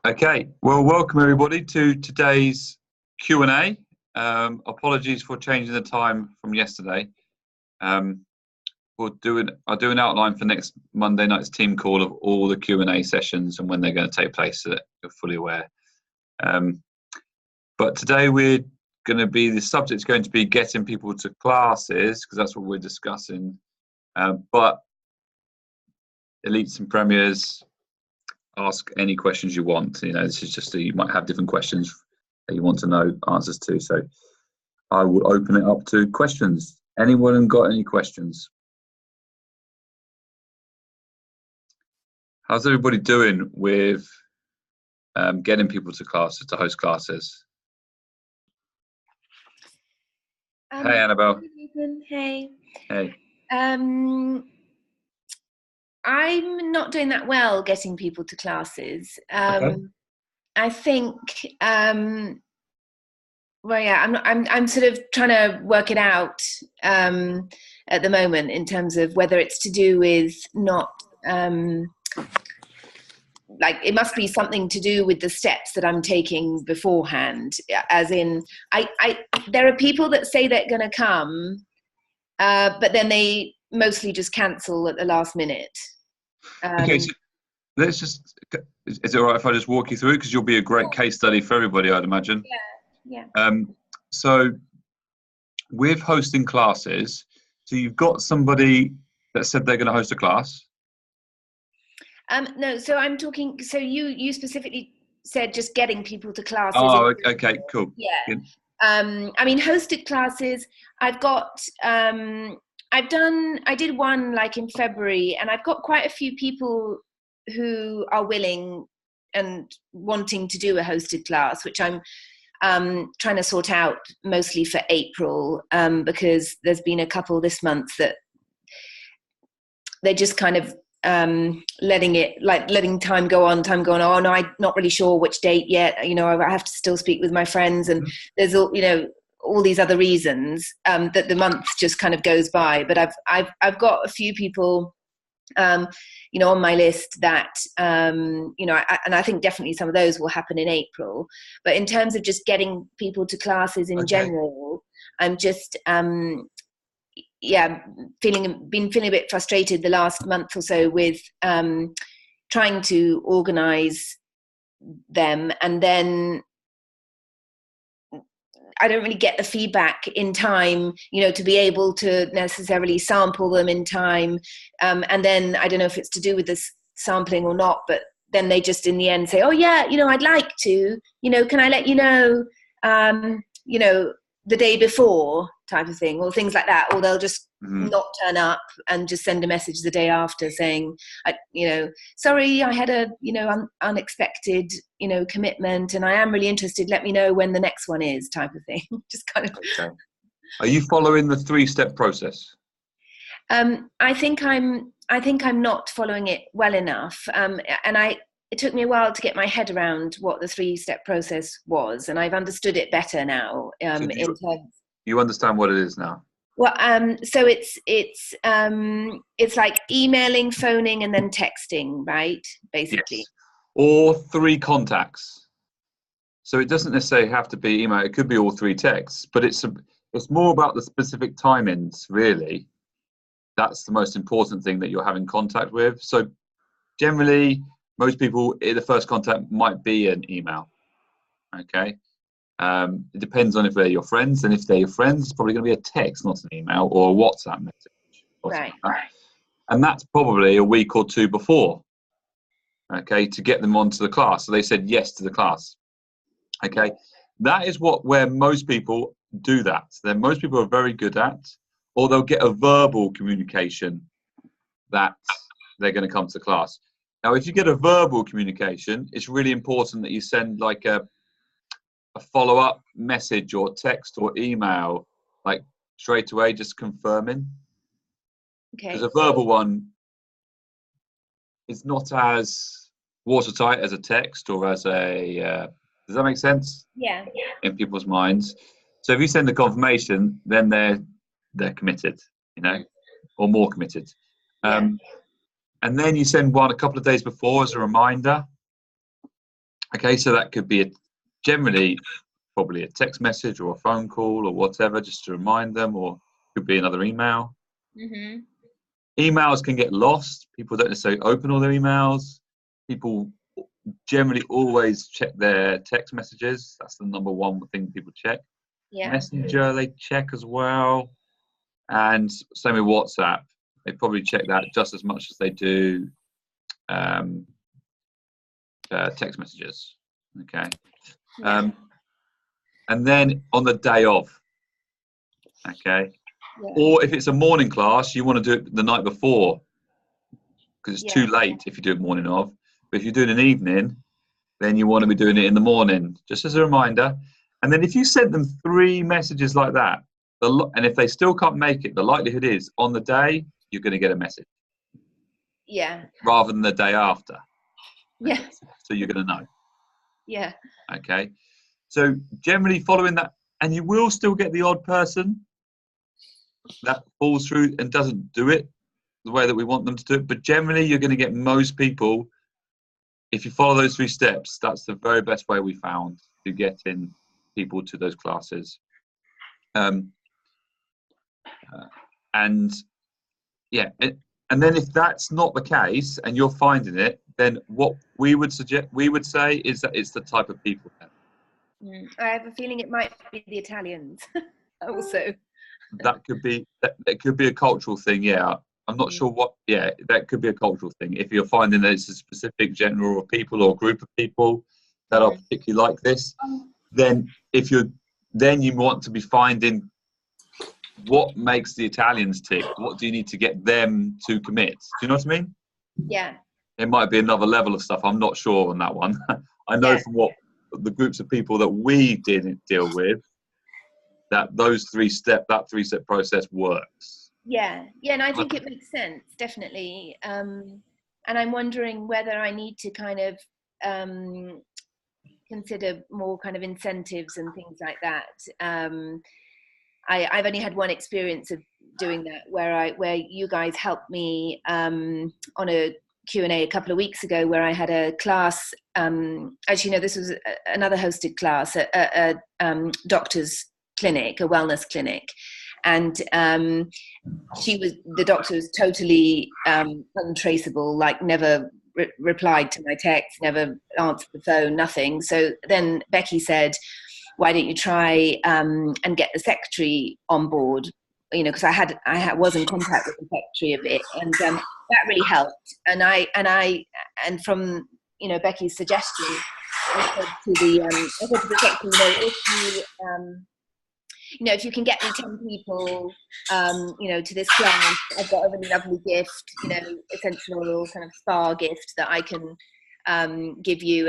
Okay, well, welcome everybody to today's Q&A. Apologies for changing the time from yesterday. I'll do an outline for next Monday night's team call of all the Q&A sessions and when they're going to take place, so that you're fully aware. But today the subject's going to be getting people to classes, because that's what we're discussing. But elites and premiers, ask any questions you want. This is just you might have different questions that you want to know answers to. So I will open it up to questions. Anyone got any questions? How's everybody doing with getting people to classes, to host classes? Hey, Annabelle. Hey. Hey. I'm not doing that well getting people to classes. Okay. I think, I'm sort of trying to work it out at the moment in terms of whether it's to do with not, it must be something to do with the steps that I'm taking beforehand. As in, there are people that say they're going to come, but then they mostly just cancel at the last minute. Okay, so let's just, is it all right if I just walk you through it? Because you'll be a great case study for everybody, I'd imagine. Yeah. So with hosting classes, so you've got somebody that said they're going to host a class. No, so I'm talking, so you specifically said just getting people to classes. Oh, okay, cool. Yeah. Hosted classes, I've got, I did one like in February, and I've got quite a few people who are willing and wanting to do a hosted class, which I'm trying to sort out mostly for April, because there's been a couple this month that they're just kind of letting time go on. Oh no, I'm not really sure which date yet. I have to still speak with my friends, and there's all these other reasons that the month just kind of goes by. But I've got a few people on my list that and I think definitely some of those will happen in April. But in terms of just getting people to classes in general, I'm just been feeling a bit frustrated the last month or so with trying to organize them, and then I don't really get the feedback in time, to be able to necessarily sample them in time. And then I don't know if it's to do with this sampling or not, but then they just in the end say, oh yeah, I'd like to, can I let you know, the day before, type of thing, or things like that. Or they'll just not turn up and just send a message the day after saying, sorry, I had a, unexpected, commitment, and I am really interested. Let me know when the next one is, type of thing. Just kind of. Okay. Are you following the 3-step process? I think I'm not following it well enough. It took me a while to get my head around what the 3-step process was, and I've understood it better now. You understand what it is now? Well, so it's like emailing, phoning, and then texting, right? Basically. Yes. Or 3 contacts. So it doesn't necessarily have to be email. It could be all 3 texts, but it's more about the specific timings, really. That's the most important thing that you're having contact with. So generally, most people, the first contact might be an email. Okay. It depends on if they're your friends, and if they're your friends, it's probably going to be a text, not an email, or a WhatsApp message. Right. And that's probably a week or 2 before, okay, to get them onto the class. So they said yes to the class. Okay. That is where most people do that. Then most people are very good at, or they'll get a verbal communication that they're going to come to class. Now, if you get a verbal communication, it's really important that you send like a follow-up message or text or email, like straight away, just confirming. Okay. Because a verbal one is not as watertight as a text or as a. Does that make sense? Yeah. In people's minds. So if you send the confirmation, then they're committed, or more committed. Yeah. And then you send one a couple of days before as a reminder. Okay, so that could be generally probably a text message or a phone call or whatever, just to remind them, or could be another email. Mm-hmm. Emails can get lost. People don't necessarily open all their emails. People generally always check their text messages. That's the number one thing people check. Yeah. Messenger, they check as well. And same with WhatsApp. They probably check that just as much as they do text messages. Okay. Yeah. And then on the day of, okay. Yeah. Or if it's a morning class, you want to do it the night before, because it's too late if you do it morning of. But if you're doing an evening, then you want to be doing it in the morning, just as a reminder. And then if you sent them 3 messages like that, and if they still can't make it, the likelihood is on the day, you're going to get a message. Yeah. Rather than the day after. Yeah. So you're going to know. Yeah. Okay. So generally following that, and you will still get the odd person that falls through and doesn't do it the way that we want them to do it. But generally, you're going to get most people, if you follow those 3 steps, that's the very best way we found to get in people to those classes. And yeah, and then if that's not the case and you're finding it, then what we would say is that it's the type of people. I have a feeling it might be the Italians also. That could be a cultural thing. Yeah, I'm not sure what. Yeah, that could be a cultural thing. If you're finding that it's a specific genre of people or group of people that are particularly like this, then then you want to be finding what makes the Italians tick. What do you need to get them to commit? Do you know what I mean? Yeah. It might be another level of stuff. I'm not sure on that one. I know from what the groups of people that we didn't deal with, that 3-step process works. Yeah, and I think it makes sense, definitely. And I'm wondering whether I need to kind of consider more kind of incentives and things like that. I've only had one experience of doing that where you guys helped me on a Q&A a couple of weeks ago, where I had a class. Actually, no, this was another hosted class at a doctor's clinic, a wellness clinic, and the doctor was totally untraceable, like never replied to my text, never answered the phone, nothing. So then Becky said, why don't you try and get the secretary on board, because I was in contact with the secretary a bit, and that really helped. And from Becky's suggestion, I said to the secretary, if you can get me 10 people, to this class, I've got a really lovely gift, essential oil kind of spa gift that I can give you.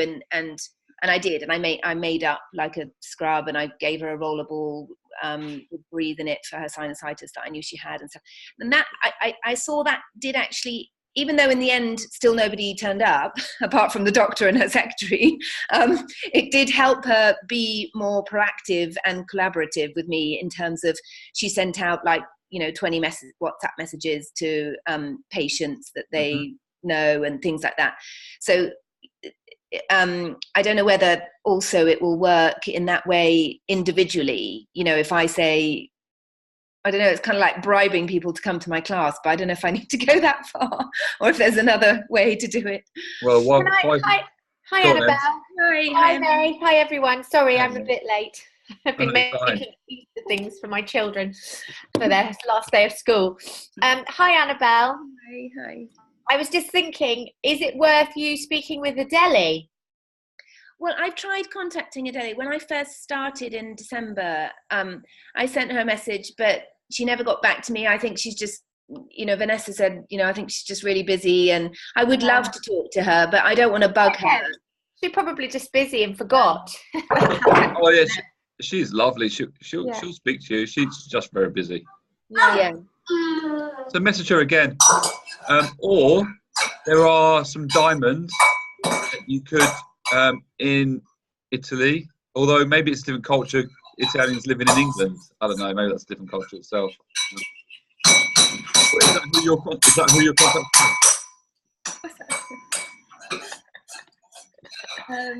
And I did, and I made up like a scrub, and I gave her a rollerball with breathe in it for her sinusitis that I knew she had and stuff. And that I saw that did actually, even though in the end still nobody turned up apart from the doctor and her secretary, it did help her be more proactive and collaborative with me, in terms of, she sent out 20 WhatsApp messages to patients that they know and things like that. So I don't know whether also it will work in that way individually. If I say, I don't know, it's kind of like bribing people to come to my class, but I don't know if I need to go that far, or if there's another way to do it. Well, hi Annabelle. Hi Mary. Hi everyone. Sorry, I'm a bit late. I've been making Easter things for my children for their last day of school. Hi Annabelle. Hi. I was just thinking, is it worth you speaking with Adele? Well, I've tried contacting Adele. When I first started in December, I sent her a message, but she never got back to me. I think she's just, Vanessa said, I think she's just really busy, and I would love to talk to her, but I don't want to bug her. She's probably just busy and forgot. Oh yeah, she's lovely. She'll speak to you. She's just very busy. Yeah. So message her again. Or there are some diamonds that you could in Italy, although maybe it's a different culture. Italians living in England. I don't know. Maybe that's a different culture itself. Is that who you're contacting?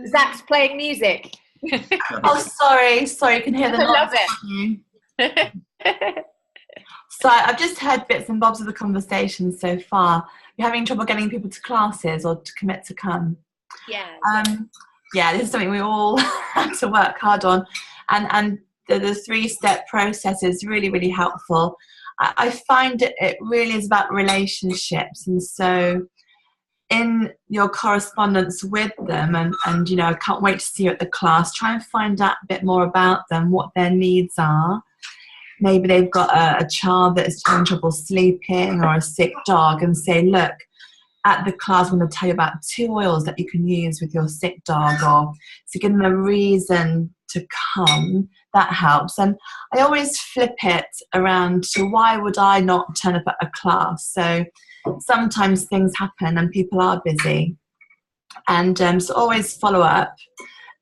Zach's playing music. Oh, sorry, you can hear the noise. I love it. So I've just heard bits and bobs of the conversation so far. You're having trouble getting people to classes or to commit to come. Yeah. This is something we all have to work hard on, and the 3-step process is really, really helpful. I find it really is about relationships, and so in your correspondence with them, and you know, I can't wait to see you at the class, try and find out a bit more about them, what their needs are. Maybe they've got a child that is having trouble sleeping or a sick dog, and say, look, at the class I'm going to tell you about 2 oils that you can use with your sick dog, or to give them a reason to come. That helps. And I always flip it around to why would I not turn up at a class? So sometimes things happen and people are busy, and so always follow up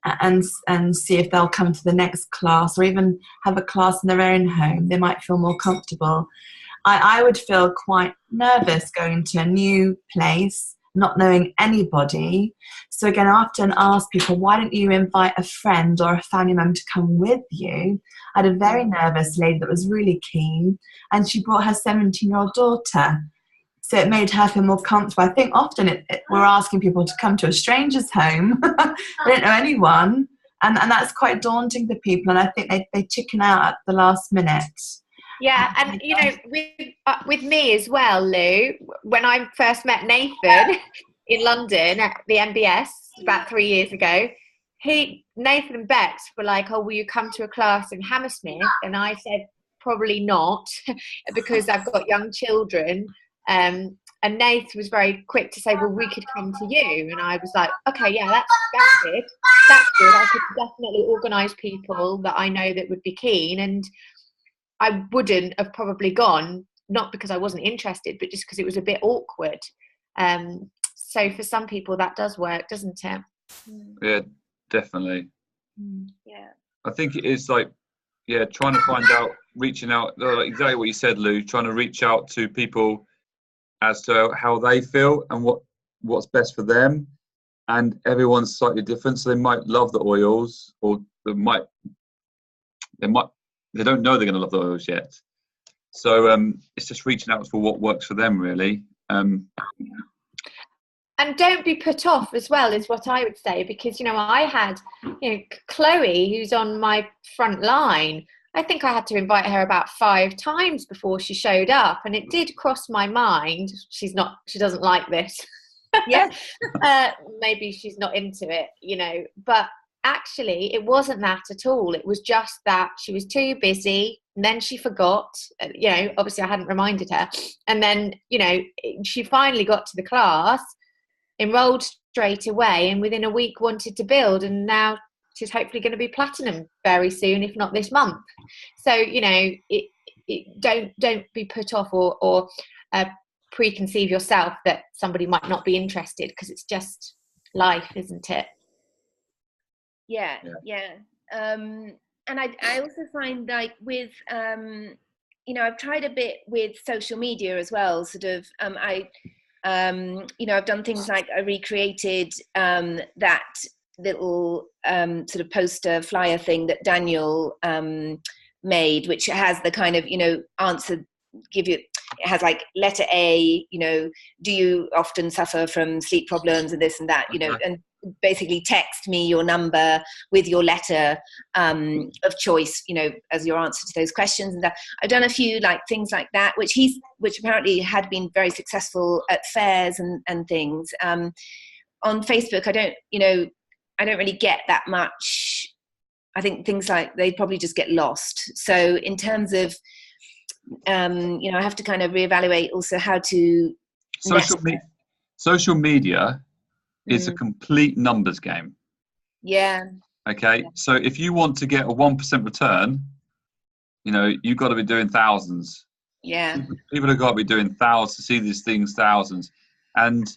and see if they'll come to the next class, or even have a class in their own home. They might feel more comfortable. I would feel quite nervous going to a new place, not knowing anybody. So again, I often ask people, why don't you invite a friend or a family member to come with you? I had a very nervous lady that was really keen, and she brought her 17-year-old daughter. So it made her feel more comfortable. I think often we're asking people to come to a stranger's home. They don't know anyone. And that's quite daunting for people. And I think they chicken out at the last minute. Yeah, and you know, with me as well, Lou, when I first met Nathan in London at the MBS about 3 years ago, Nathan and Bex were like, oh, will you come to a class in Hammersmith? And I said, probably not, because I've got young children. And Nathan was very quick to say, well, we could come to you. And I was like, okay, yeah, that's good. That's good. I could definitely organise people that I know that would be keen. And I wouldn't have probably gone, not because I wasn't interested, but just because it was a bit awkward. So for some people that does work, doesn't it? Yeah, definitely. Yeah. I think it is like, yeah, trying to find out, reaching out, like exactly what you said, Lou, trying to reach out to people as to how they feel and what's best for them. And everyone's slightly different. So they might love the oils, or they don't know they're going to love the oils yet. So it's just reaching out for what works for them, really. And don't be put off as well, is what I would say, because, you know, I had, you know, Chloe, who's on my front line. I think I had to invite her about 5 times before she showed up, and it did cross my mind. She doesn't like this. Yeah. Maybe she's not into it, you know, but actually it wasn't that at all. It was just that she was too busy, and then she forgot, you know, obviously I hadn't reminded her. And then, you know, she finally got to the class, enrolled straight away, and within a week wanted to build, and now she's hopefully going to be platinum very soon, if not this month. So, you know, don't be put off or preconceive yourself that somebody might not be interested, because it's just life, isn't it? Yeah. And I also find, like, with you know, I've tried a bit with social media as well, sort of. You know, I've done things like I recreated that little sort of poster flyer thing that Daniel made, which has the kind of, you know, answer, it has like letter A, you know, do you often suffer from sleep problems and this and that, you know, and basically text me your number with your letter of choice, you know, as your answer to those questions. And that I've done a few like things like that, which apparently had been very successful at fairs and things. On Facebook, I don't really get that much. I think things like, they probably just get lost. So in terms of, you know, I have to kind of reevaluate also how to social media is a complete numbers game. Yeah. Okay. So if you want to get a 1% return, you know, you've got to be doing thousands. Yeah. People have got to be doing thousands to see these things, thousands. And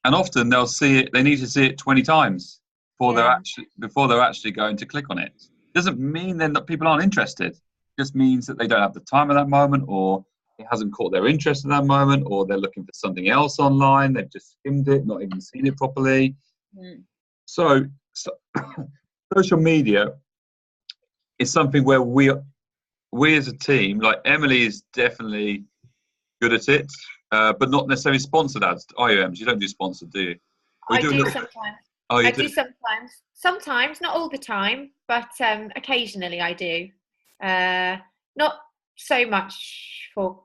often they'll see it, they need to see it 20 times before they're actually going to click on it. Doesn't mean then that people aren't interested. It just means that they don't have the time at that moment, or it hasn't caught their interest at that moment, or they're looking for something else online. They've just skimmed it, not even seen it properly. So social media is something where we as a team, like Emily is definitely good at it, but not necessarily sponsored ads. IOMs, you don't do sponsored, do you? I do sometimes. Oh, you I do? do sometimes. Sometimes, not all the time, but occasionally I do. Not so much for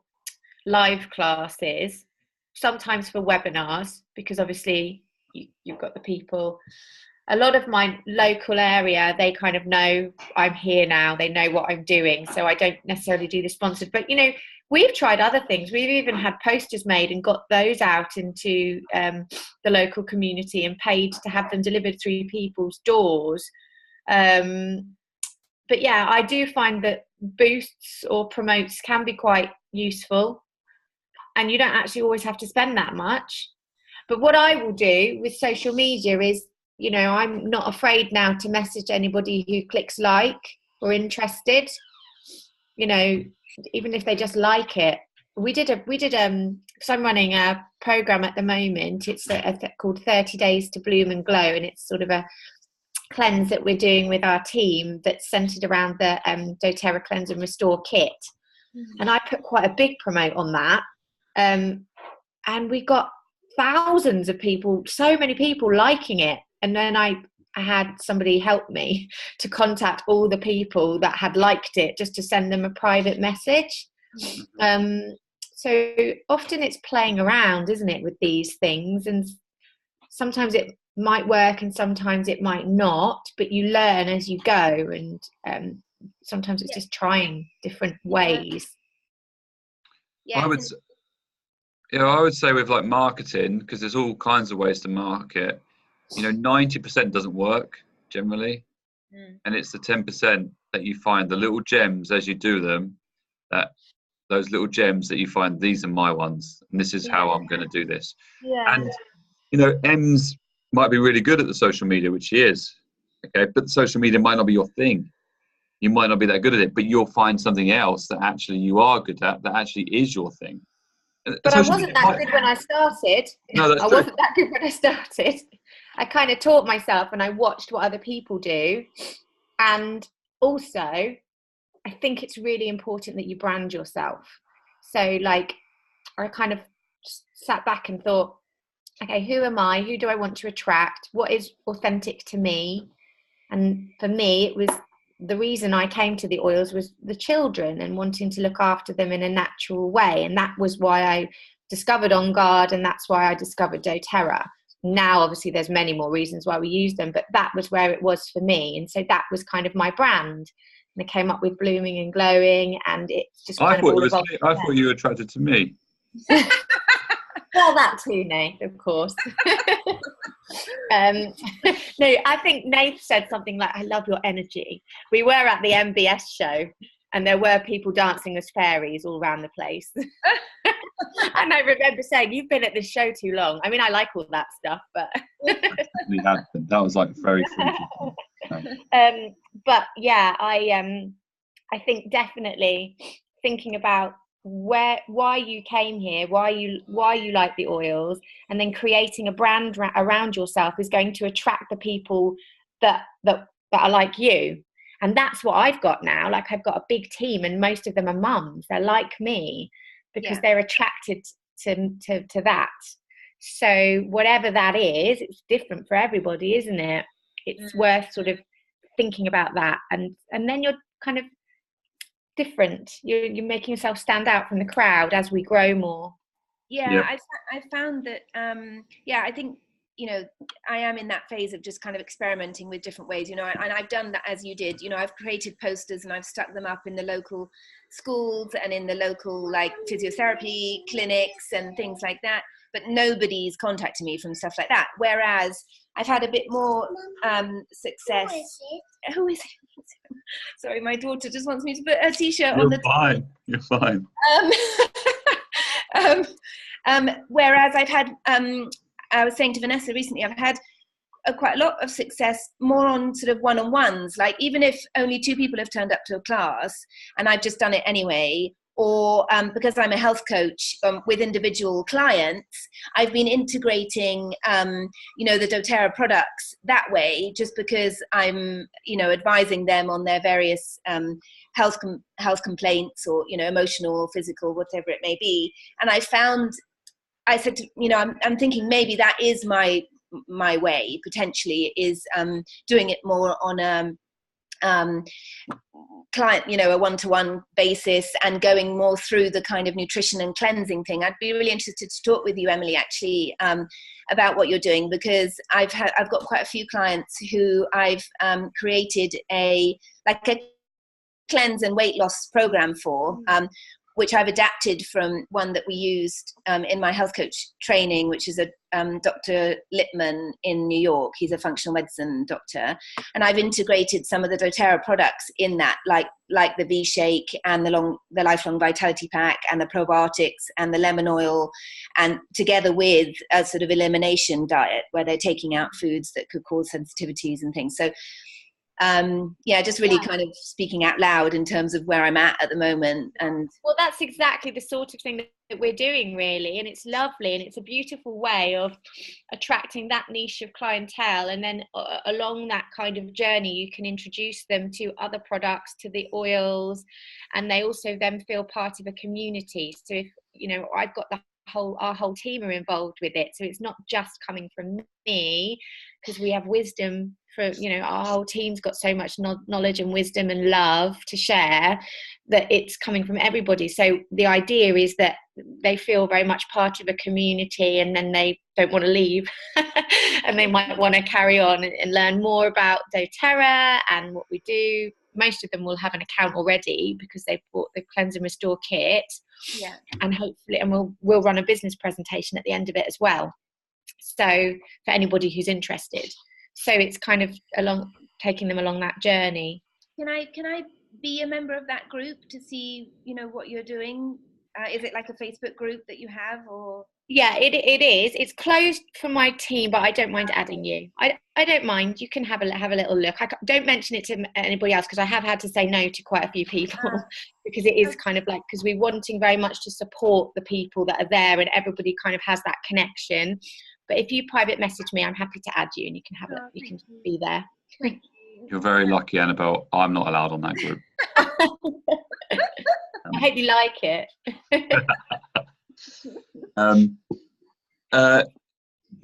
live classes, sometimes for webinars, because obviously you've got the people. A lot of my local area, they kind of know I'm here now. They know what I'm doing. So I don't necessarily do the sponsored. But, you know, we've tried other things. We've even had posters made and got those out into the local community and paid to have them delivered through people's doors. But yeah, I do find that boosts or promotes can be quite useful. And you don't actually always have to spend that much. But what I will do with social media is, you know, I'm not afraid now to message anybody who clicks like or interested, you know, even if they just like it. We did because I'm running a program at the moment. It's called 30 Days to Bloom and Glow. And it's sort of a cleanse that we're doing with our team that's centered around the doTERRA Cleanse and Restore Kit. Mm-hmm. And I put quite a big promote on that. And we got thousands of people, so many people liking it. And then I had somebody help me to contact all the people that had liked it, just to send them a private message. So often it's playing around, isn't it, with these things? And sometimes it might work and sometimes it might not, but you learn as you go. And sometimes it's just trying different ways. Yeah. I would say with like marketing, because there's all kinds of ways to market, you know, 90% doesn't work generally. And it's the 10% that you find, the little gems as you do them, that those little gems that you find, these are my ones and this is how I'm going to do this. And you know, Ems might be really good at the social media, which she is, okay, but the social media might not be your thing. You might not be that good at it, but you'll find something else that actually you are good at, that actually is your thing. But I wasn't that good when I started. No, that's true. Wasn't that good when I started. I kind of taught myself and I watched what other people do. And also, I think it's really important that you brand yourself. So like, I kind of sat back and thought, okay, who am I? Who do I want to attract? What is authentic to me? And for me, it was the reason I came to the oils was the children and wanting to look after them in a natural way. And that was why I discovered On Guard, and that's why I discovered doTERRA. Now, obviously, there's many more reasons why we use them, but that was where it was for me. And so that was kind of my brand. And I came up with Blooming and Glowing, and it's just kind of all evolved. I thought you were attracted to me. Well, that too, Nath, of course. No, I think Nath said something like, I love your energy. We were at the MBS show and there were people dancing as fairies all around the place. And I remember saying, you've been at this show too long. I mean, I like all that stuff, but... That was like very freaky. But yeah, I think definitely thinking about why you came here, why you like the oils, and then creating a brand around yourself is going to attract the people that are like you. And that's what I've got now. Like, I've got a big team and most of them are mums. They're like me because they're attracted to that. So whatever that is, it's different for everybody, isn't it? It's worth sort of thinking about that, and then you're kind of different. You're making yourself stand out from the crowd as we grow more. I found that I think, you know, I am in that phase of just kind of experimenting with different ways, you know, and I've done that as you did. You know, I've created posters and I've stuck them up in the local schools and in the local like physiotherapy clinics and things like that, but nobody's contacted me from stuff like that, whereas I've had a bit more success. Who is it? Sorry, my daughter just wants me to put a t-shirt on the top. You're fine. Whereas I've had, I was saying to Vanessa recently, I've had quite a lot of success more on sort of one-on-ones. Like, even if only 2 people have turned up to a class and I've just done it anyway, or because I'm a health coach with individual clients, I've been integrating, the doTERRA products that way, just because I'm, advising them on their various health complaints, or, emotional, physical, whatever it may be. And I said, I'm thinking maybe that is my way, potentially, is doing it more on client, a one-to-one basis, and going more through the kind of nutrition and cleansing thing. I'd be really interested to talk with you, Emily, actually, about what you're doing, because I've got quite a few clients who I've created a cleanse and weight loss program for, which I've adapted from one that we used in my health coach training, which is a Dr. Lippman in New York. He's a functional medicine doctor. And I've integrated some of the doTERRA products in that, like the V-Shake and the Lifelong Vitality Pack and the probiotics and the lemon oil, and together with a sort of elimination diet where they're taking out foods that could cause sensitivities and things. So just really kind of speaking out loud in terms of where I'm at the moment. And well, that's exactly the sort of thing that we're doing, really, and it's lovely, and it's a beautiful way of attracting that niche of clientele, and then along that kind of journey you can introduce them to other products, to the oils, and they also then feel part of a community. So if I've got our whole team are involved with it, so it's not just coming from me, because we have wisdom for our whole team's got so much knowledge and wisdom and love to share, that it's coming from everybody. So the idea is that they feel very much part of a community, and then they don't want to leave and they might want to carry on and learn more about doTERRA and what we do. Most of them will have an account already because they've bought the Cleanse and Restore kit. Yeah. And hopefully, and we'll run a business presentation at the end of it as well, so for anybody who's interested. So it's kind of taking them along that journey. Can I be a member of that group to see what you're doing? Is it like a Facebook group that you have, or? Yeah, it is. It's closed for my team, but I don't mind adding you. I don't mind. You can have a little look. Don't mention it to anybody else, because I have had to say no to quite a few people because it is kind of like, because we're wanting very much to support the people that are there, and everybody kind of has that connection. But if you private message me, I'm happy to add you, and you can have you can be there. You're very lucky, Annabelle. I'm not allowed on that group. I hope you like it.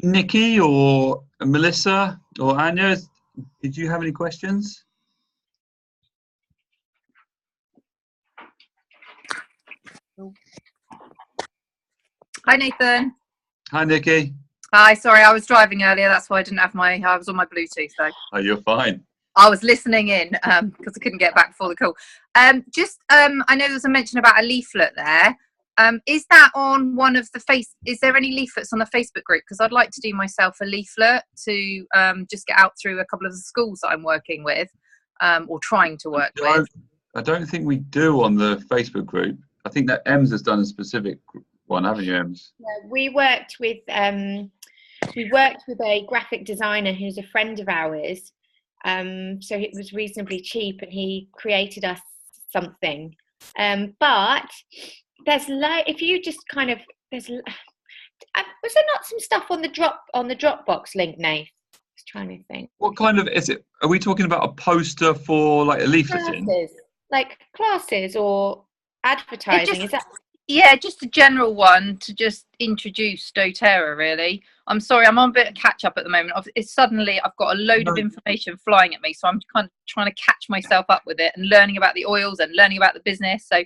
Nikki or Melissa or Anya, did you have any questions? Hi, Nathan. Hi, Nikki. Hi, sorry, I was driving earlier. That's why I didn't have I was on my Bluetooth, though. Oh, you're fine. I was listening in because I couldn't get back before the call. I know there's a mention about a leaflet there. Is that on one of the is there any leaflets on the Facebook group? Because I'd like to do myself a leaflet to just get out through a couple of the schools that I'm working with, or trying to work with. I don't think we do on the Facebook group. I think that Ems has done a specific one, haven't you, Ems? Yeah, we worked with a graphic designer who's a friend of ours. So it was reasonably cheap, and he created us something. But there's if you just kind of was there not some stuff on the Dropbox link, Nath? I was trying to think. What kind of is it? Are we talking about a poster for like a leafleting? Like classes or advertising? Is that? Yeah, just a general one to just introduce doTERRA, really. I'm sorry, I'm on a bit of catch up at the moment. Suddenly I've got a load of information flying at me, so I'm kind of trying to catch myself up with it and learning about the oils and learning about the business. So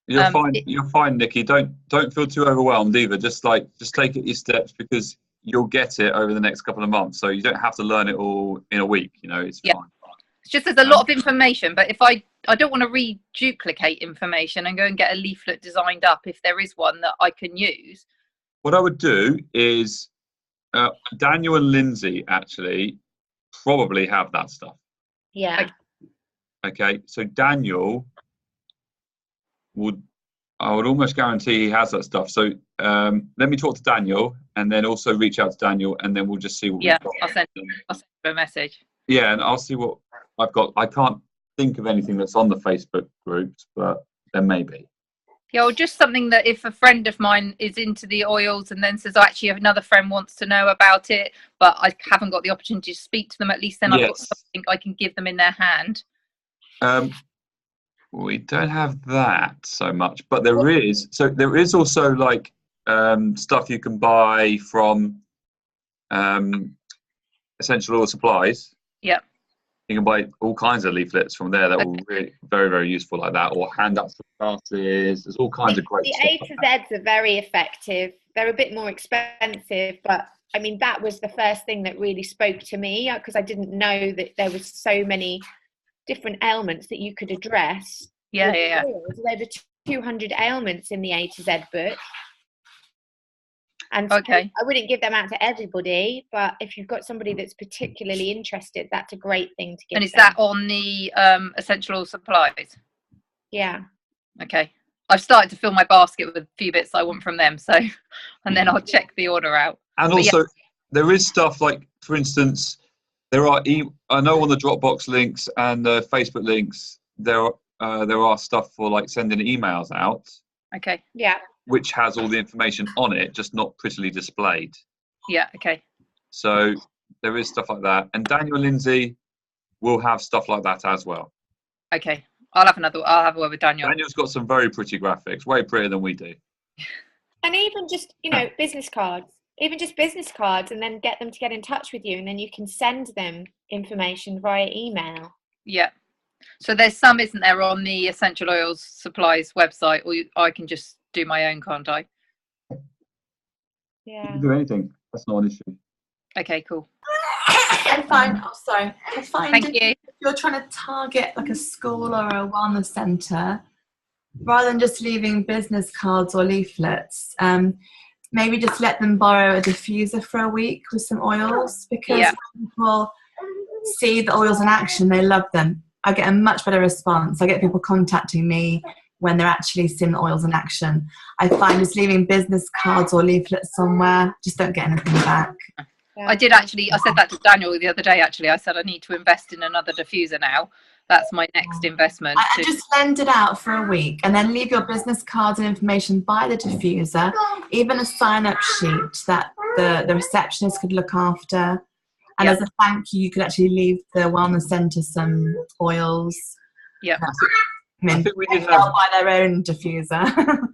you're fine. You're fine, Nikki. Don't feel too overwhelmed either. Just take it your steps, because you'll get it over the next couple of months. So you don't have to learn it all in a week. It's fine. It's just there's a lot of information, but if I don't want to reduplicate information and go and get a leaflet designed up if there is one that I can use. What I would do is Daniel and Lindsay actually probably have that stuff. Yeah. Okay, so Daniel I would almost guarantee he has that stuff. So let me talk to Daniel, and then also reach out to Daniel, and then we'll just see what we've got. I'll send him a message. Yeah, and I'll see what I've got. I can't think of anything that's on the Facebook groups, but there may be. Yeah, or just something that if a friend of mine is into the oils and then says, oh, actually, another friend wants to know about it, but I haven't got the opportunity to speak to them, at least then I've got something I can give them in their hand. We don't have that so much, but there is. So there is also like stuff you can buy from Essential Oil Supplies. Yeah. You can buy all kinds of leaflets from there that will really very, very useful like that, or handouts for classes. There's all kinds of great the stuff. A to Zs are very effective. They're a bit more expensive, but I mean, that was the first thing that really spoke to me, because I didn't know that there was so many different ailments that you could address. Yeah. There were 200 ailments in the A to Z book. And so I wouldn't give them out to everybody, but if you've got somebody that's particularly interested, that's a great thing to give. And is that on the Essential Oil Supplies? Yeah. Okay. I've started to fill my basket with a few bits I want from them, so, and then I'll check the order out. And also, there is stuff like, for instance, there are I know on the Dropbox links and the Facebook links, there are stuff for like sending emails out. Okay. Yeah. Which has all the information on it, just not prettily displayed. Yeah, okay. So there is stuff like that. And Daniel and Lindsay will have stuff like that as well. Okay. I'll have a word with Daniel. Daniel's got some very pretty graphics, way prettier than we do. And even just, business cards. Even just business cards, and then get them to get in touch with you, and then you can send them information via email. Yeah. So there's some, isn't there, on the Essential Oils Supplies website, or I can just do my own, can't I? Yeah. You can do anything. That's not an issue. Okay, cool. I find, Thank you. If you're trying to target like a school or a wellness centre, rather than just leaving business cards or leaflets, maybe just let them borrow a diffuser for a week with some oils, because when people see the oils in action, they love them. I get a much better response. I get people contacting me when they're actually seeing the oils in action. I find just leaving business cards or leaflets somewhere, just don't get anything back. I said that to Daniel the other day, actually. I said I need to invest in another diffuser now. That's my next investment. I just lend it out for a week, and then leave your business cards and information by the diffuser, even a sign-up sheet that the receptionist could look after. And as a thank you, you could actually leave the wellness centre some oils. Yeah. I think we did buy their own diffuser.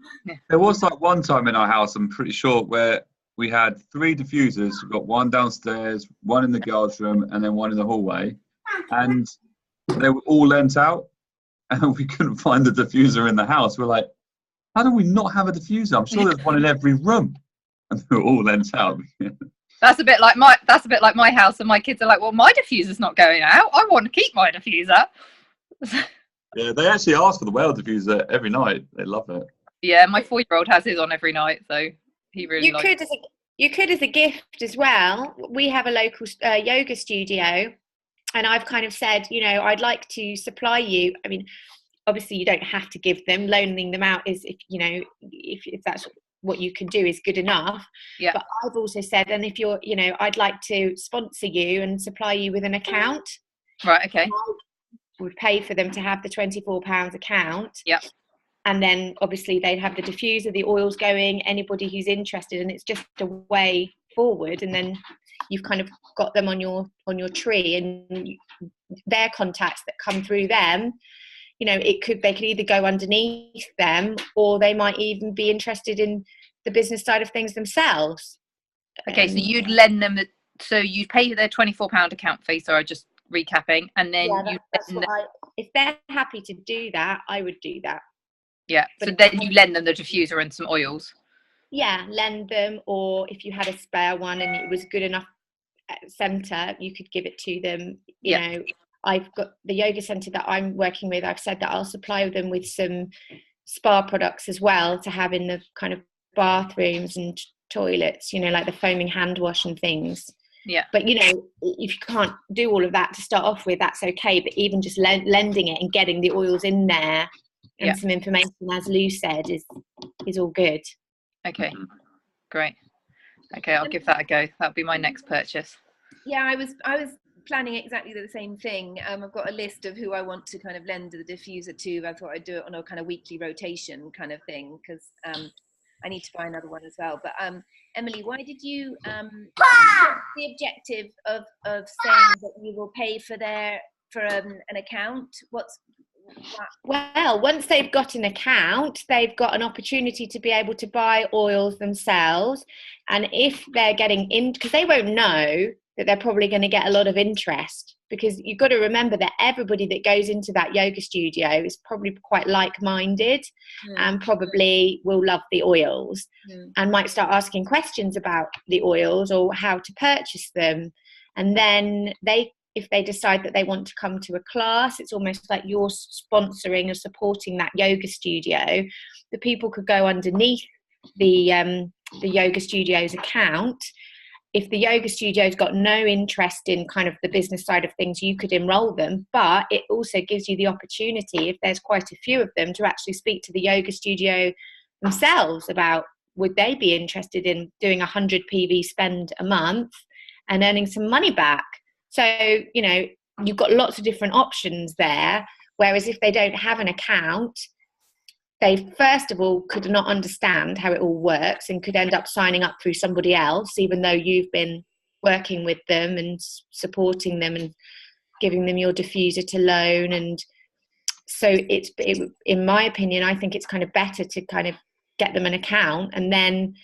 There was like one time in our house, I'm pretty sure, where we had 3 diffusers. We got one downstairs, one in the girls' room, and then one in the hallway. And they were all lent out, and we couldn't find the diffuser in the house. We're like, how do we not have a diffuser? I'm sure there's one in every room. And they were all lent out. That's a bit like my house, and my kids are like, well, my diffuser's not going out. I want to keep my diffuser. Yeah, they actually ask for the whale diffuser every night. They love it. Yeah, my 4-year-old has his on every night, so he really likes it. You could, as a gift as well. We have a local yoga studio, and I've kind of said, I'd like to supply you. I mean, obviously you don't have to give them. Loaning them out is, if that's what you can do, is good enough. Yeah. But I've also said, and if you're, I'd like to sponsor you and supply you with an account. Right. Okay. Would pay for them to have the £24 account. Yeah. And then obviously they'd have the diffuser, the oils going, anybody who's interested, and it's just a way forward. And then you've kind of got them on your tree, and their contacts that come through them, they could either go underneath them, or they might even be interested in the business side of things themselves. Okay, so you'd lend them, so you'd pay their £24 account fee, so I just recapping, and then if they're happy to do that, I would do that. Yeah, so then you lend them the diffuser and some oils. Yeah, lend them, or if you had a spare one and it was good enough centre, you could give it to them. You know, I've got the yoga centre that I'm working with. I've said that I'll supply them with some spa products as well to have in the kind of bathrooms and toilets, like the foaming hand wash and things. Yeah. But, if you can't do all of that to start off with, that's okay. But even just lending it and getting the oils in there and some information, as Lou said, is all good. Okay, great. Okay, I'll give that a go. That'll be my next purchase. Yeah, I was planning exactly the same thing. I've got a list of who I want to kind of lend the diffuser to. I thought I'd do it on a kind of weekly rotation kind of thing, because I need to buy another one as well. But Emily, why did you the objective of saying that you will pay for an account? Well, once they've got an account, they've got an opportunity to be able to buy oils themselves. And if they're getting in, because they won't know that they're probably going to get a lot of interest, because you've got to remember that everybody that goes into that yoga studio is probably quite like-minded and probably will love the oils and might start asking questions about the oils or how to purchase them. And then if they decide that they want to come to a class, it's almost like you're sponsoring or supporting that yoga studio. The people could go underneath the yoga studio's account. If the yoga studio's got no interest in kind of the business side of things, you could enroll them. But it also gives you the opportunity, if there's quite a few of them, to actually speak to the yoga studio themselves about, would they be interested in doing 100 PV spend a month and earning some money back? So, you know, you've got lots of different options there. Whereas if they don't have an account, they first of all could not understand how it all works and could end up signing up through somebody else, even though you've been working with them and supporting them and giving them your diffuser to loan. And so in my opinion, I think it's kind of better to kind of get them an account, and then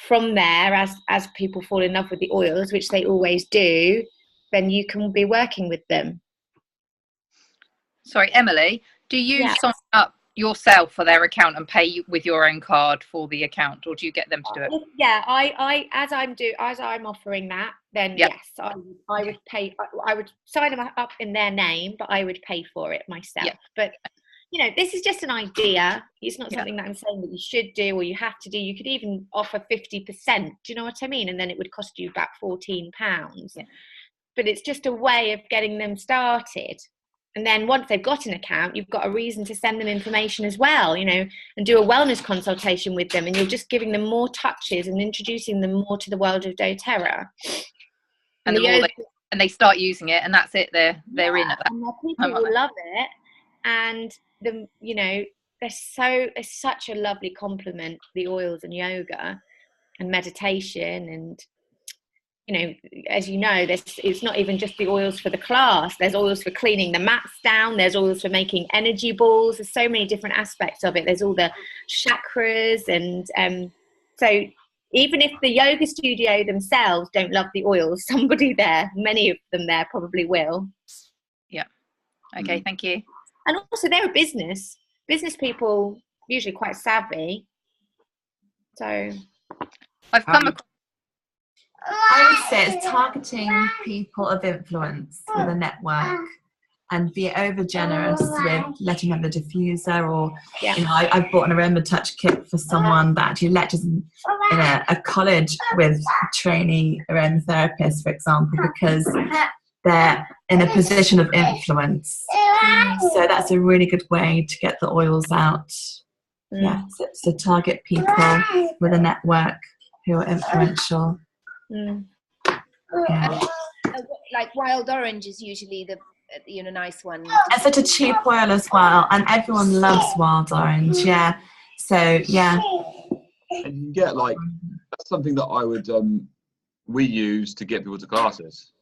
from there, as people fall in love with the oils, which they always do, then you can be working with them. Sorry, Emily, do you sign up yourself for their account and pay with your own card for the account, or do you get them to do it? Yeah, as I'm offering that, then yes, I would pay. I would sign them up in their name, but I would pay for it myself. But you know, this is just an idea. It's not something that I'm saying that you should do or you have to do. You could even offer 50%. Do you know what I mean? And then it would cost you about £14. Yeah. But it's just a way of getting them started. And then once they've got an account, you've got a reason to send them information as well, you know, and do a wellness consultation with them. And you're just giving them more touches and introducing them more to the world of doTERRA. And they start using it, and that's it. They're in at that. And people will love it. And you know, it's such a lovely complement, the oils and yoga and meditation. And you know, as you know, it's not even just the oils for the class. There's oils for cleaning the mats down. There's oils for making energy balls. There's so many different aspects of it. There's all the chakras. And so even if the yoga studio themselves don't love the oils, somebody there, many of them there probably will. Yeah. Okay, thank you. And also they're a business people, usually quite savvy. So I've come across. I would say it's targeting people of influence with a network, and be over generous with letting them have the diffuser, or you know, I bought an Aroma Touch kit for someone that actually lectures in a college with trainee aromatherapists, for example, because they're in a position of influence. So that's a really good way to get the oils out. Yeah, so target people with a network who are influential. Yeah. Like wild orange is usually the nice one. It's such a cheap oil as well, and everyone loves wild orange. Yeah, so yeah. And you can get that's something that I would we use to get people to classes.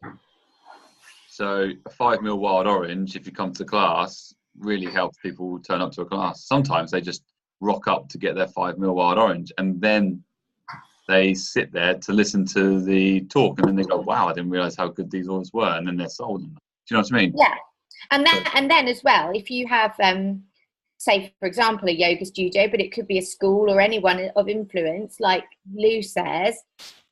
So a 5 ml wild orange, if you come to class, really helps people turn up to a class. Sometimes they just rock up to get their 5 ml wild orange, and then they sit there to listen to the talk, and then they go, wow, I didn't realize how good these oils were, and then they're sold. Do you know what I mean? Yeah. And then as well, if you have say for example a yoga studio, but it could be a school or anyone of influence, like Lou says,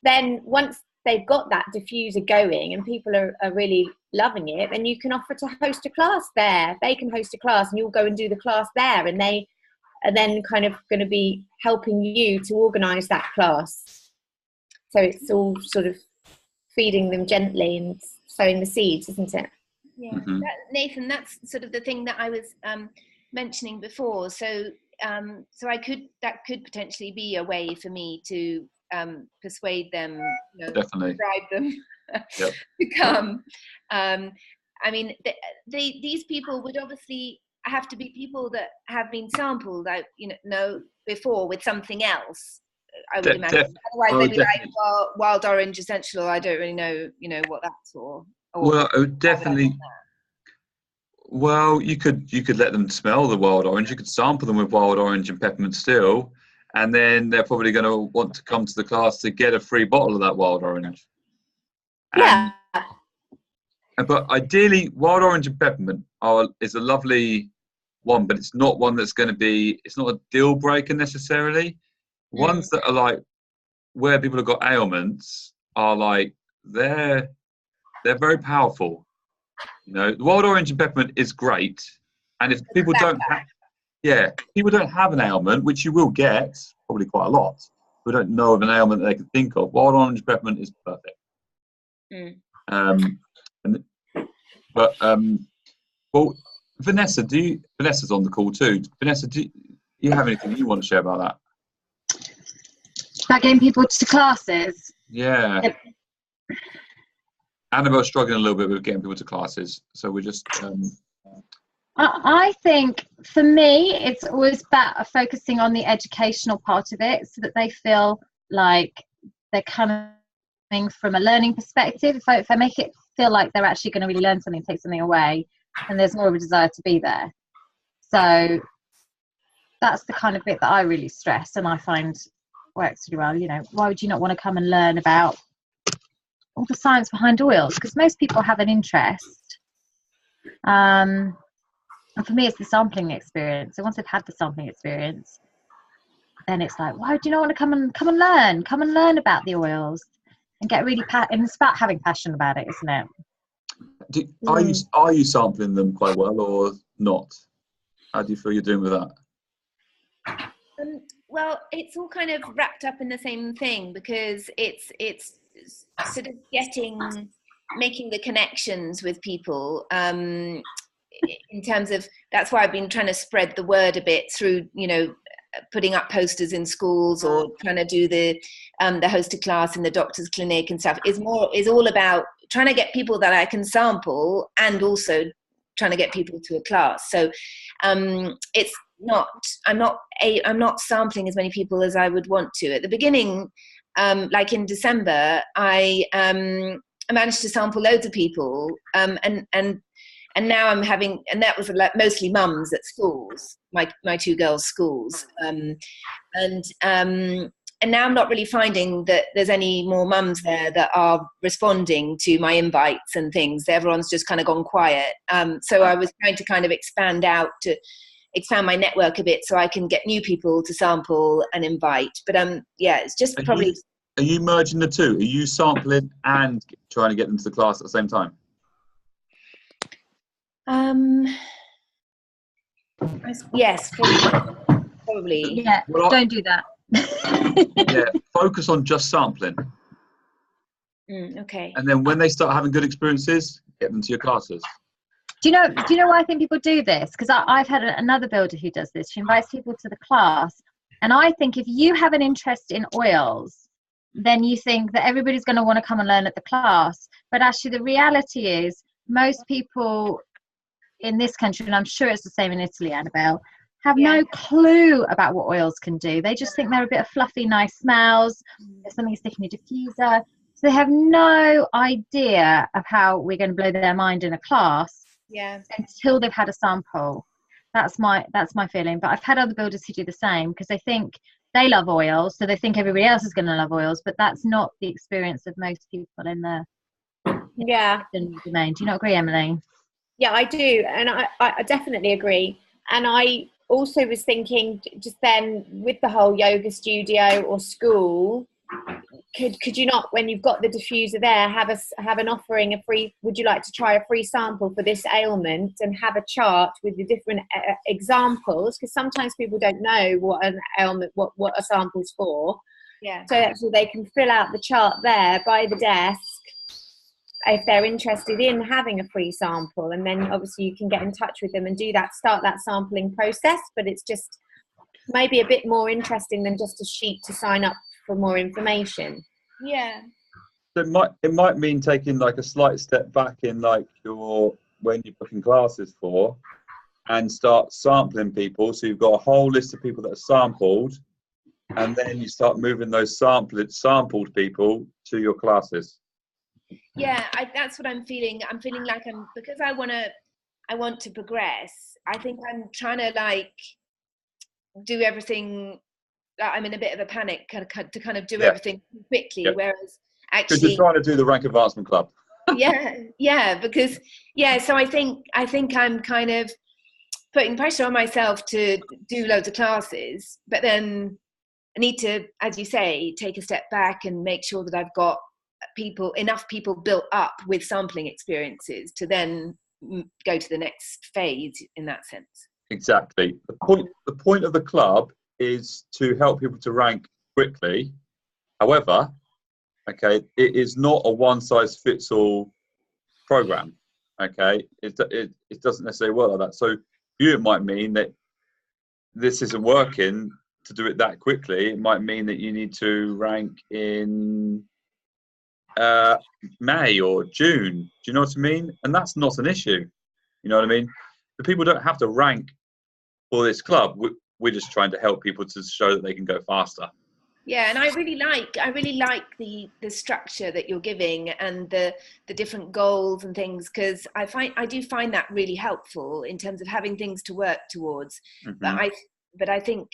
then once they've got that diffuser going and people are really loving it, then you can offer to host a class there. They can host a class and you'll go and do the class there, and they are then kind of going to be helping you to organise that class. So it's all sort of feeding them gently and sowing the seeds, isn't it? Yeah, Nathan, that's sort of the thing that I was mentioning before. So that could potentially be a way for me to persuade them, definitely bribe them to come. I mean, these people would obviously have to be people that have been sampled out, before with something else. I would imagine. Otherwise, they'd be like, well, wild orange essential. I don't really know, what that's for. Well, definitely. Well, you could let them smell the wild orange. You could sample them with wild orange and peppermint still, and then they're probably going to want to come to the class to get a free bottle of that wild orange. Yeah. But ideally, wild orange and peppermint is a lovely one, but it's not one that's going to be. It's not a deal breaker necessarily. Ones that are like where people have got ailments are like they're very powerful. The wild orange and peppermint is great, and if people don't have an ailment, which you will get probably quite a lot, who don't know of an ailment that they can think of, wild orange and peppermint is perfect. Well, Vanessa's on the call too. Vanessa, do you have anything you want to share about that? About getting people to classes? Yeah. Yep. Annabelle's struggling a little bit with getting people to classes, so we're just... I think, for me, it's always about focusing on the educational part of it so that they feel like they're coming from a learning perspective. If I make it feel like they're actually going to really learn something, take something away, and there's more of a desire to be there. So that's the kind of bit that I really stress and I find works really well. Why would you not want to come and learn about all the science behind oils? Because most people have an interest. And for me, it's the sampling experience. So once they've had the sampling experience, then it's like, why do you not want to come and learn about the oils and get really and it's about having passion about it, isn't it? Are you sampling them quite well or not? How do you feel you're doing with that? Well, it's all kind of wrapped up in the same thing because it's sort of making the connections with people. In terms of, that's why I've been trying to spread the word a bit through, putting up posters in schools or trying to do the hosted class in the doctor's clinic and stuff. Is all about trying to get people that I can sample and also trying to get people to a class. So it's not, I'm not sampling as many people as I would want to. At the beginning, like in December, I managed to sample loads of people, and now I'm having, and that was mostly mums at schools, my two girls' schools, and now I'm not really finding that there's any more mums there that are responding to my invites and things. Everyone's just kind of gone quiet. So I was trying to kind of expand my network a bit so I can get new people to sample and invite. But it's just probably. Are you merging the two? Are you sampling and trying to get them to the class at the same time? Yes, probably. Yeah, well, don't do that. Yeah, focus on just sampling. Okay. And then when they start having good experiences, get them to your classes. Do you know why I think people do this? Because I've had another builder who does this. She invites people to the class, and I think if you have an interest in oils, then you think that everybody's going to want to come and learn at the class. But actually, the reality is most people in this country, and I'm sure it's the same in Italy, Annabelle, have no clue about what oils can do. They just think they're a bit of fluffy, nice smells. There's something sticking in your diffuser. So they have no idea of how we're going to blow their mind in a class until they've had a sample. That's my feeling. But I've had other builders who do the same because they think they love oils, so they think everybody else is going to love oils, but that's not the experience of most people in the domain. Do you not agree, Emily? Yeah, I do, and I definitely agree. And I also was thinking just then with the whole yoga studio or school, could you not, when you've got the diffuser there, have an offering, would you like to try a free sample for this ailment, and have a chart with the different examples, because sometimes people don't know what an ailment, what a sample's for. Yeah. So actually they can fill out the chart there by the desk if they're interested in having a free sample, and then obviously you can get in touch with them and start that sampling process. But it's just maybe a bit more interesting than just a sheet to sign up for more information. Yeah. it might mean taking like a slight step back in like when you're booking classes for, and start sampling people. So you've got a whole list of people that are sampled, and then you start moving those sampled people to your classes. Yeah, that's what I'm feeling. I'm feeling like because I want to progress. I think I'm trying to like do everything. I'm in a bit of a panic to kind of do everything quickly, whereas actually, because you're trying to do the Rank Advancement Club. because so I think I'm kind of putting pressure on myself to do loads of classes, but then I need to, as you say, take a step back and make sure that I've got enough people built up with sampling experiences to then go to the next phase in that sense. Exactly. The point of the club is to help people to rank quickly. However, okay, it is not a one-size-fits-all program. Okay, it doesn't necessarily work like that. So for you, it might mean that this isn't working to do it that quickly. It might mean that you need to rank in May or June. Do you know what I mean? And that's not an issue. You know what I mean? The people don't have to rank for this club. We're just trying to help people to show that they can go faster. Yeah, and I really like the structure that you're giving and the different goals and things, because I do find that really helpful in terms of having things to work towards. Mm-hmm. But I think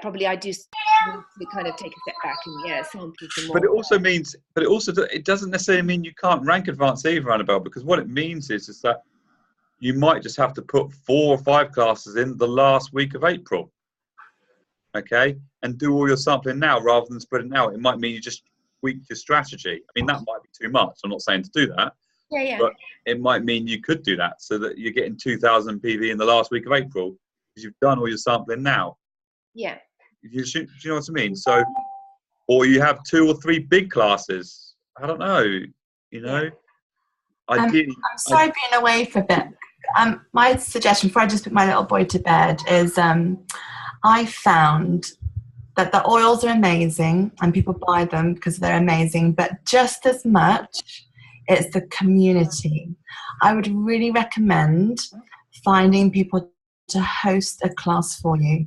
probably I do need to kind of take a step back and sample some more. But it doesn't necessarily mean you can't rank advanced either, Annabelle, because what it means is that you might just have to put 4 or 5 classes in the last week of April. Okay, and do all your sampling now rather than spreading out. It might mean you just tweak your strategy. I mean, that might be too much. I'm not saying to do that. Yeah. But it might mean you could do that so that you're getting 2,000 PV in the last week of April because you've done all your sampling now. Yeah. Do you know what I mean? So, or you have 2 or 3 big classes. I don't know. You know. I'm sorry being away for a bit. My suggestion before I just put my little boy to bed is I found that the oils are amazing and people buy them because they're amazing, but just as much it's the community. I would really recommend finding people to host a class for you.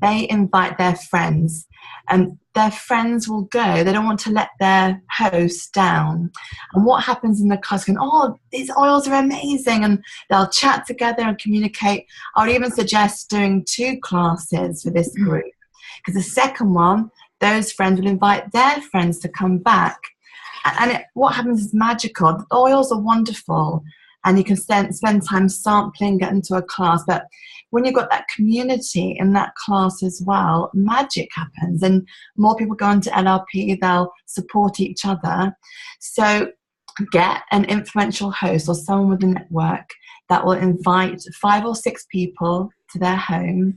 They invite their friends and their friends will go. They don't want to let their host down. And what happens in the class, going, oh, these oils are amazing, and they'll chat together and communicate. I would even suggest doing 2 classes for this group, because the second one, those friends will invite their friends to come back. And what happens is magical. The oils are wonderful, and you can spend time sampling, get into a class. But when you've got that community in that class as well, magic happens, and more people go into LRP, they'll support each other. So get an influential host or someone with a network that will invite 5 or 6 people to their home,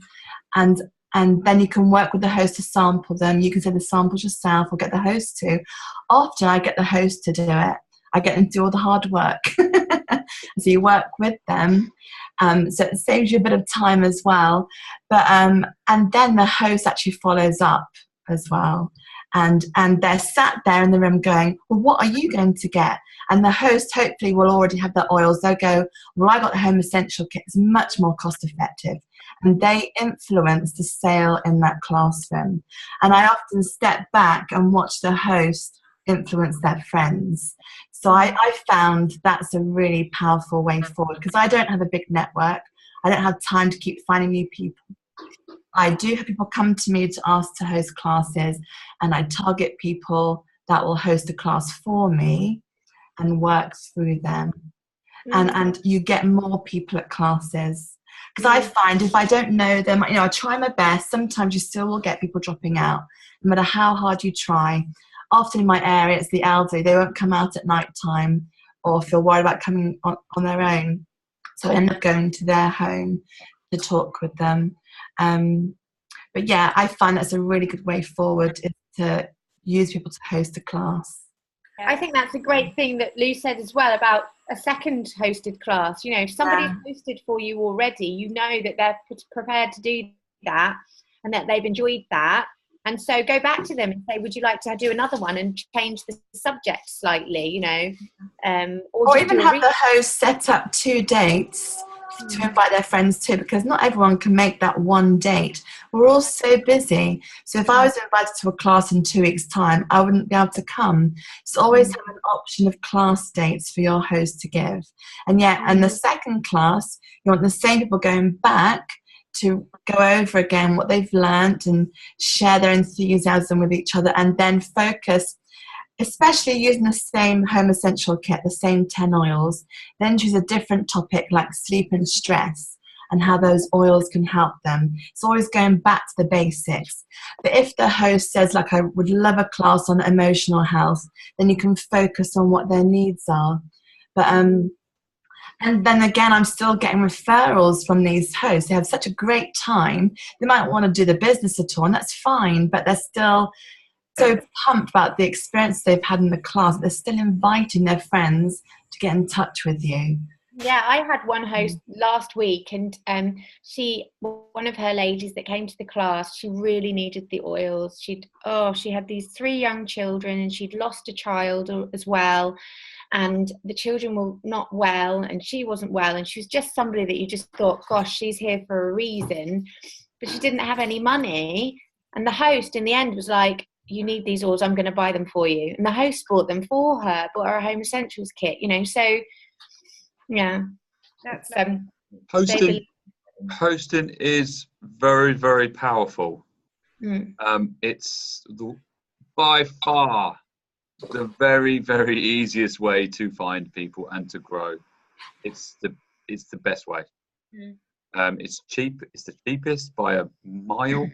and then you can work with the host to sample them. You can send the samples yourself or get the host to. Often I get the host to do it. I get them to do all the hard work. So you work with them. So it saves you a bit of time as well. But and then the host actually follows up as well. And they're sat there in the room going, well, what are you going to get? And the host hopefully will already have the oils. They'll go, well, I got the home essential kit. It's much more cost effective. And they influence the sale in that classroom. And I often step back and watch the host influence their friends. So I found that's a really powerful way forward, because I don't have a big network. I don't have time to keep finding new people. I do have people come to me to ask to host classes, and I target people that will host a class for me and work through them. And you get more people at classes. Because I find if I don't know them, I try my best. Sometimes you still will get people dropping out, no matter how hard you try. Often in my area, it's the elderly. They won't come out at night time or feel worried about coming on their own. So I end up going to their home to talk with them. But yeah, I find that's a really good way forward, is to use people to host a class. I think that's a great thing that Lou said as well about a second hosted class. If somebody's hosted for you already, that they're prepared to do that and that they've enjoyed that. And so go back to them and say, would you like to do another one, and change the subject slightly, you know, or even have the host set up 2 dates to invite their friends to, because not everyone can make that one date. We're all so busy. So if I was invited to a class in 2 weeks' time, I wouldn't be able to come. So always have an option of class dates for your host to give. And and the second class, you want the same people going back to go over again what they've learnt and share their enthusiasm with each other, and then focus, especially using the same home essential kit, the same 10 oils, then choose a different topic like sleep and stress and how those oils can help them. It's always going back to the basics. But if the host says, like, I would love a class on emotional health, then you can focus on what their needs are. But and then again, I'm still getting referrals from these hosts. They have such a great time. They might want to do the business at all, and that's fine, but they're still so pumped about the experience they've had in the class. They're still inviting their friends to get in touch with you. Yeah, I had one host last week, and one of her ladies that came to the class, she really needed the oils. She had these 3 young children, and she'd lost a child as well, and the children were not well, and she wasn't well, and she was just somebody that you just thought, gosh, she's here for a reason, but she didn't have any money. And the host in the end was like, you need these oils, I'm going to buy them for you. And the host bought them for her, bought her a home essentials kit, you know. So yeah, that's hosting is very, very powerful. It's by far the very, very easiest way to find people and to grow. It's the best way. It's cheap. It's the cheapest by a mile.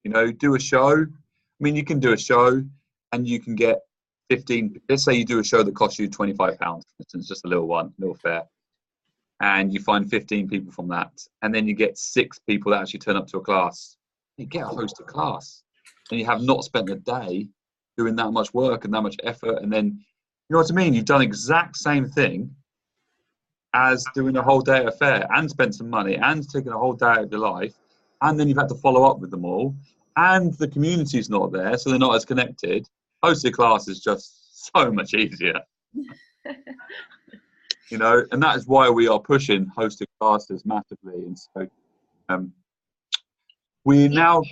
You know, do a show. I mean, you can do a show and you can get 15. Let's say you do a show that costs you £25, for instance, just a little fair, and you find 15 people from that, and then you get 6 people that actually turn up to a class. You get a hosted class, and you have not spent a day doing that much work and that much effort, and then, you know what I mean? You've done exact same thing as doing a whole day at a fair, and spent some money, and taken a whole day out of your life, and then you've had to follow up with them all, and the community's not there, so they're not as connected. Hosted class is just so much easier. You know, and that is why we are pushing hosted classes massively. And so we now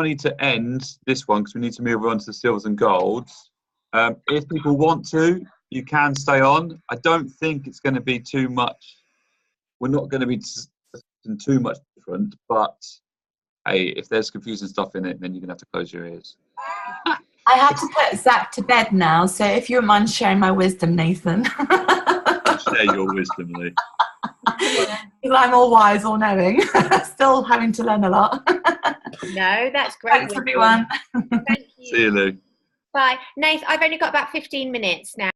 need to end this one because we need to move on to the silvers and golds. If people want to, you can stay on. I don't think it's going to be too much. We're not going to be too much different, but hey, if there's confusing stuff in it, then you're going to have to close your ears. I have to put Zach to bed now, so if you wouldn't mind sharing my wisdom, Nathan. Share your wisdom, Lee. I'm all wise, all knowing. Still having to learn a lot. No, that's great. Thanks, everyone. Thank you. See you, Lou. Bye. Nath, I've only got about 15 minutes now.